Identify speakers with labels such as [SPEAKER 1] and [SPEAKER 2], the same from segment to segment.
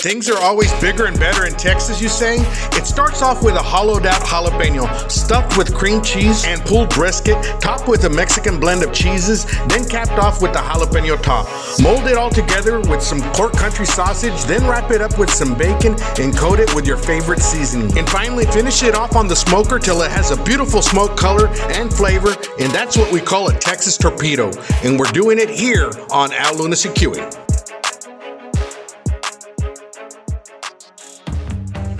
[SPEAKER 1] Things are always bigger and better in Texas, you say? It starts off with a hollowed out jalapeno, stuffed with cream cheese and pulled brisket, topped with a Mexican blend of cheeses, then capped off with the jalapeno top. Mold it all together with some pork country sausage, then wrap it up with some bacon and coat it with your favorite seasoning. And finally, finish it off on the smoker till it has a beautiful smoke color and flavor, and that's what we call a Texas torpedo. And we're doing it here on Al Lunacy Queuing.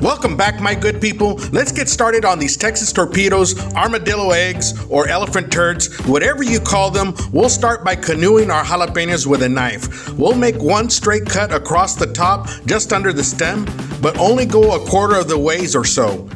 [SPEAKER 1] Welcome back, my good people. Let's get started on these Texas torpedoes, armadillo eggs, or elephant turds, whatever you call them. We'll start by canoeing our jalapenos with a knife. We'll make one straight cut across the top, just under the stem, but only go a quarter of the ways or so.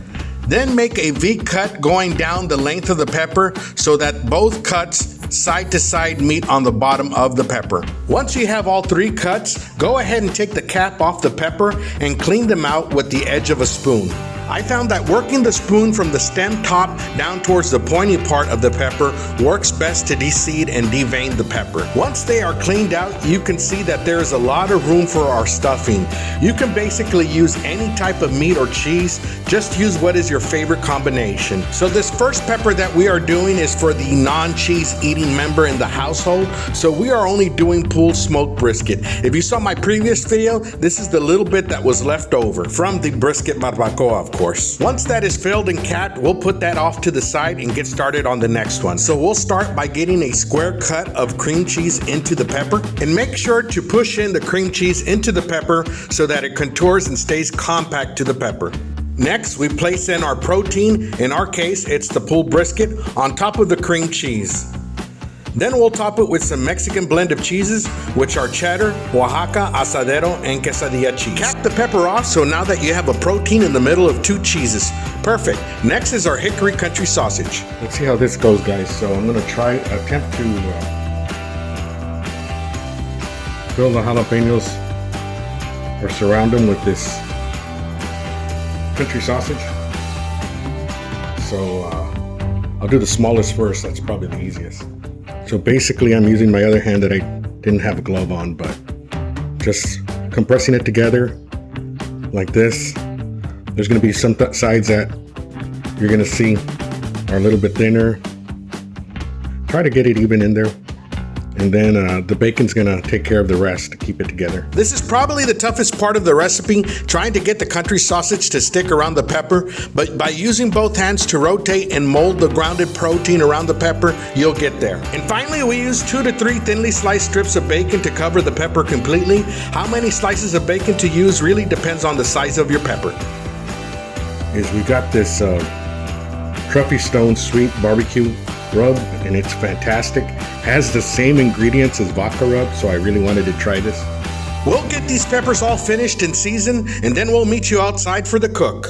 [SPEAKER 1] Then make a V cut going down the length of the pepper so that both cuts side to side meet on the bottom of the pepper. Once you have all three cuts, go ahead and take the cap off the pepper and clean them out with the edge of a spoon. I found that working the spoon from the stem top down towards the pointy part of the pepper works best to de-seed and devein the pepper. Once they are cleaned out, you can see that there is a lot of room for our stuffing. You can basically use any type of meat or cheese, just use what is your favorite combination. So this first pepper that we are doing is for the non-cheese eating member in the household, so we are only doing pulled smoked brisket. If you saw my previous video, this is the little bit that was left over from the brisket barbacoa, of course. Once that is filled and capped, we'll put that off to the side and get started on the next one. So we'll start by getting a square cut of cream cheese into the pepper, and make sure to push in the cream cheese into the pepper so that it contours and stays compact to the pepper. Next, we place in our protein, in our case it's the pulled brisket, on top of the cream cheese. Then we'll top it with some Mexican blend of cheeses, which are cheddar, Oaxaca, asadero, and quesadilla cheese. Cap the pepper off so now that you have a protein in the middle of two cheeses. Perfect. Next is our hickory country sausage. Let's see how this goes, guys. So I'm gonna attempt to fill the jalapenos or surround them with this country sausage. So I'll do the smallest first. That's probably the easiest. So basically I'm using my other hand that I didn't have a glove on, but just compressing it together like this. There's gonna be some sides that you're gonna see are a little bit thinner. Try to get it even in there. And then the bacon's gonna take care of the rest to keep it together. This is probably the toughest part of the recipe, trying to get the country sausage to stick around the pepper, but by using both hands to rotate and mold the grounded protein around the pepper, you'll get there. And finally, we use 2 to 3 thinly sliced strips of bacon to cover the pepper completely. How many slices of bacon to use really depends on the size of your pepper. We got this Truffy Stone Sweet Barbecue rub, and it's fantastic. Has the same ingredients as vodka rub, so I really wanted to try this. We'll get these peppers all finished and seasoned, and then we'll meet you outside for the cook.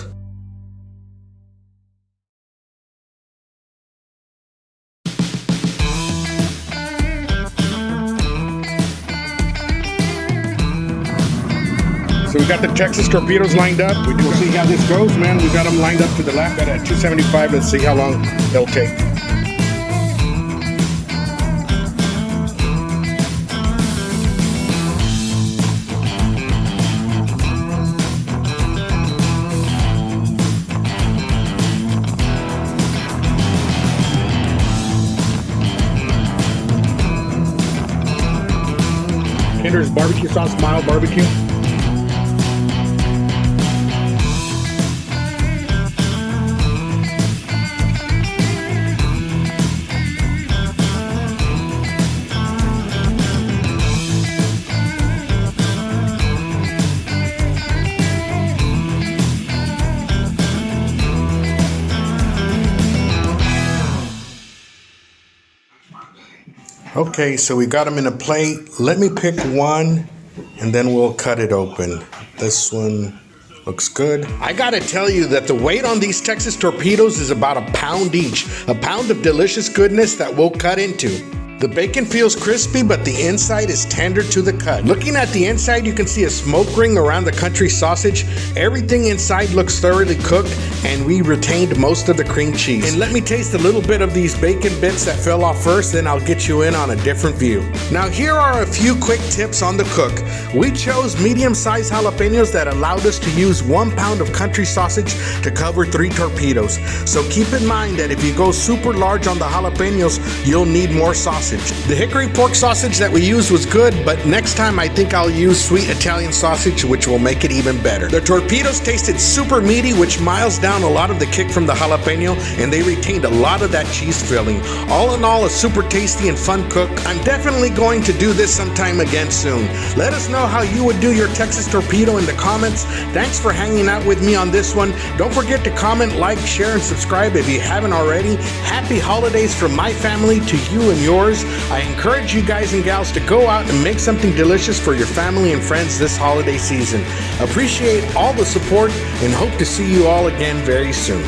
[SPEAKER 1] So we got the Texas torpedoes lined up. We'll see how this goes, man. We got them lined up to the left at 275. Let's see how long they'll take. Kinder's barbecue sauce, mild barbecue. Okay, so we got them in a plate. Let me pick one and then we'll cut it open. This one looks good. I gotta tell you that the weight on these Texas torpedoes is about 1 pound each. 1 pound of delicious goodness that we'll cut into. The bacon feels crispy, but the inside is tender to the cut. Looking at the inside, you can see a smoke ring around the country sausage. Everything inside looks thoroughly cooked, and we retained most of the cream cheese. And let me taste a little bit of these bacon bits that fell off first, then I'll get you in on a different view. Now here are a few quick tips on the cook. We chose medium-sized jalapenos that allowed us to use 1 pound of country sausage to cover 3 torpedoes. So keep in mind that if you go super large on the jalapenos, you'll need more sausage. The hickory pork sausage that we used was good, but next time I think I'll use sweet Italian sausage, which will make it even better. The torpedoes tasted super meaty, which miles down a lot of the kick from the jalapeno, and they retained a lot of that cheese filling. All in all, a super tasty and fun cook. I'm definitely going to do this sometime again soon. Let us know how you would do your Texas torpedo in the comments. Thanks for hanging out with me on this one. Don't forget to comment, like, share, and subscribe if you haven't already. Happy holidays from my family to you and yours. I encourage you guys and gals to go out and make something delicious for your family and friends this holiday season. Appreciate all the support and hope to see you all again very soon.